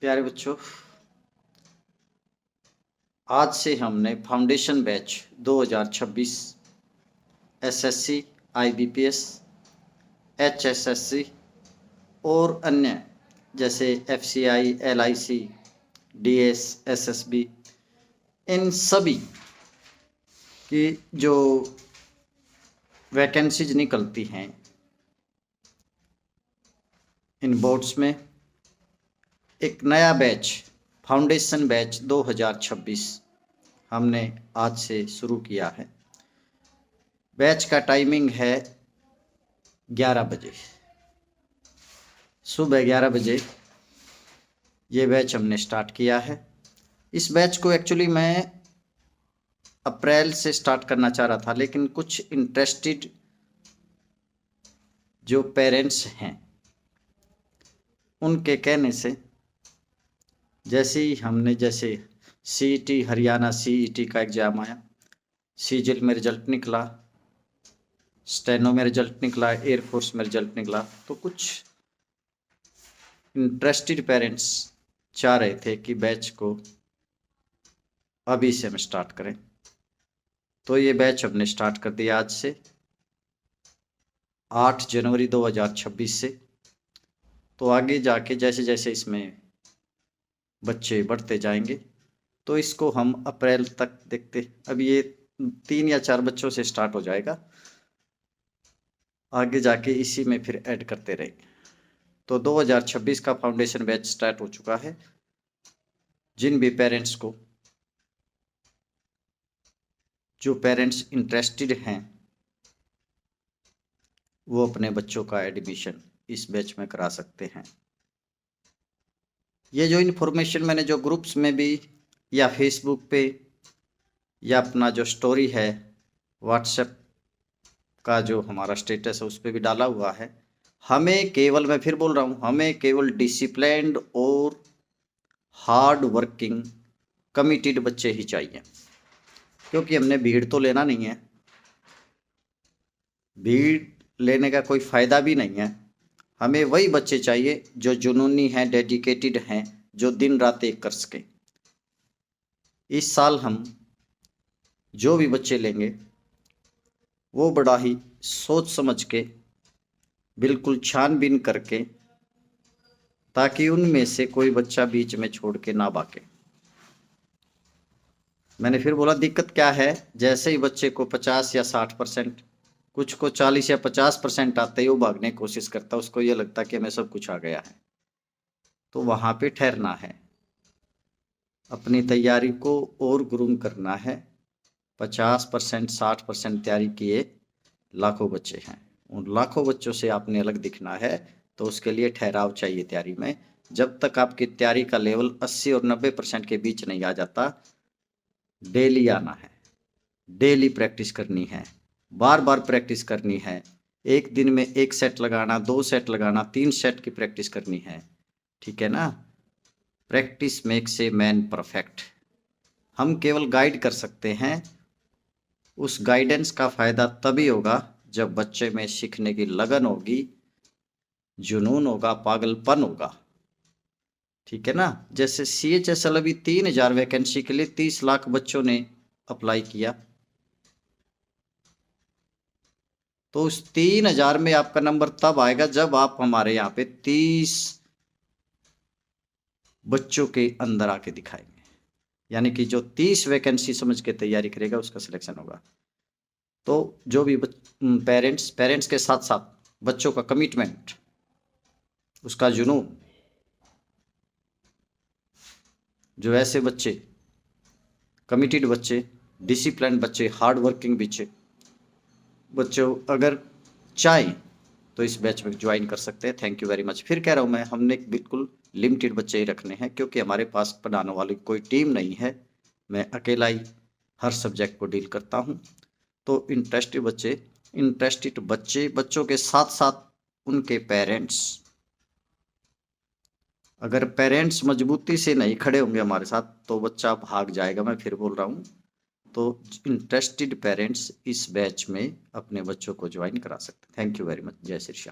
प्यारे बच्चों, आज से हमने foundation batch 2026 SSC, IBPS, HSSC और अन्य जैसे एफसीआई, एलआईसी, डीएस, एसएसबी, इन सभी की जो वैकेंसीज निकलती हैं इन बोर्ड्स में, एक नया बैच फाउंडेशन बैच 2026 हमने आज से शुरू किया है। बैच का टाइमिंग है 11 बजे, सुबह 11 बजे ये बैच हमने स्टार्ट किया है। इस बैच को एक्चुअली मैं अप्रैल से स्टार्ट करना चाह रहा था, लेकिन कुछ इंटरेस्टेड जो पेरेंट्स हैं उनके कहने से जैसे सीईटी, हरियाणा सीईटी का एग्ज़ाम आया, सीजिल में रिजल्ट निकला, स्टेनो में रिजल्ट निकला, एयरफोर्स में रिजल्ट निकला, तो कुछ इंटरेस्टेड पेरेंट्स चाह रहे थे कि बैच को अभी से हम स्टार्ट करें। तो ये बैच हमने स्टार्ट कर दिया आज से 8 जनवरी 2026 से। तो आगे जाके जैसे जैसे इसमें बच्चे बढ़ते जाएंगे तो इसको हम अप्रैल तक देखते, अभी ये 3 या 4 बच्चों से स्टार्ट हो जाएगा, आगे जाके इसी में फिर ऐड करते रहेंगे। तो 2026 का फाउंडेशन बैच स्टार्ट हो चुका है। जिन भी पेरेंट्स को, जो पेरेंट्स इंटरेस्टेड हैं, वो अपने बच्चों का एडमिशन इस बैच में करा सकते हैं। ये जो इन्फॉर्मेशन मैंने जो ग्रुप्स में भी या फेसबुक पे या अपना जो स्टोरी है व्हाट्सएप का जो हमारा स्टेटस है उस पर भी डाला हुआ है, हमें केवल, मैं फिर बोल रहा हूँ, हमें केवल डिसिप्लिन्ड और हार्ड वर्किंग कमिटेड बच्चे ही चाहिए, क्योंकि हमने भीड़ तो लेना नहीं है, भीड़ लेने का कोई फ़ायदा भी नहीं है। हमें वही बच्चे चाहिए जो जुनूनी हैं, डेडिकेटेड हैं, जो दिन रात एक कर सकें। इस साल हम जो भी बच्चे लेंगे वो बड़ा ही सोच समझ के, बिल्कुल छानबीन करके, ताकि उनमें से कोई बच्चा बीच में छोड़ के ना भागे। मैंने फिर बोला, दिक्कत क्या है, जैसे ही बच्चे को 50 या 60%, कुछ को 40 या 50% आते ही वो भागने की कोशिश करता, उसको ये लगता कि हमें सब कुछ आ गया है। तो वहाँ पे ठहरना है, अपनी तैयारी को और ग्रूम करना है। 50%, 60% तैयारी किए लाखों बच्चे हैं, उन लाखों बच्चों से आपने अलग दिखना है, तो उसके लिए ठहराव चाहिए तैयारी में। जब तक आपकी तैयारी का लेवल 80 और 90% के बीच नहीं आ जाता, डेली आना है, डेली प्रैक्टिस करनी है, बार बार प्रैक्टिस करनी है। एक दिन में 1 सेट लगाना, 2 सेट लगाना, 3 सेट की प्रैक्टिस करनी है, ठीक है ना। Practice makes a man perfect. हम केवल गाइड कर सकते हैं, उस गाइडेंस का फ़ायदा तभी होगा जब बच्चे में सीखने की लगन होगी, जुनून होगा, पागलपन होगा, ठीक है ना। जैसे CHSL अभी 3000 वैकेंसी के लिए 30 लाख बच्चों ने अप्लाई किया, तो उस 3000 में आपका नंबर तब आएगा जब आप हमारे यहाँ पे 30 बच्चों के अंदर आके दिखाएंगे। यानी कि जो 30 वैकेंसी समझ के तैयारी करेगा उसका सिलेक्शन होगा। तो जो भी पेरेंट्स के साथ साथ बच्चों का कमिटमेंट, उसका जुनून, जो ऐसे बच्चे, कमिटेड बच्चे, डिसिप्लिन बच्चे, हार्ड वर्किंग बच्चों अगर चाहें तो इस बैच में ज्वाइन कर सकते हैं। Thank you very much. फिर कह रहा हूँ मैं, हमने बिल्कुल लिमिटेड बच्चे ही रखने हैं, क्योंकि हमारे पास पढ़ाने वाली कोई टीम नहीं है, मैं अकेला ही हर सब्जेक्ट को डील करता हूँ। तो इंटरेस्टेड बच्चे, बच्चों के साथ साथ उनके पेरेंट्स, अगर पेरेंट्स मजबूती से नहीं खड़े होंगे हमारे साथ तो बच्चा भाग जाएगा, मैं फिर बोल रहा हूँ। तो इंटरेस्टेड पेरेंट्स इस बैच में अपने बच्चों को ज्वाइन करा सकते हैं। Thank you very much. जय श्री श्याम।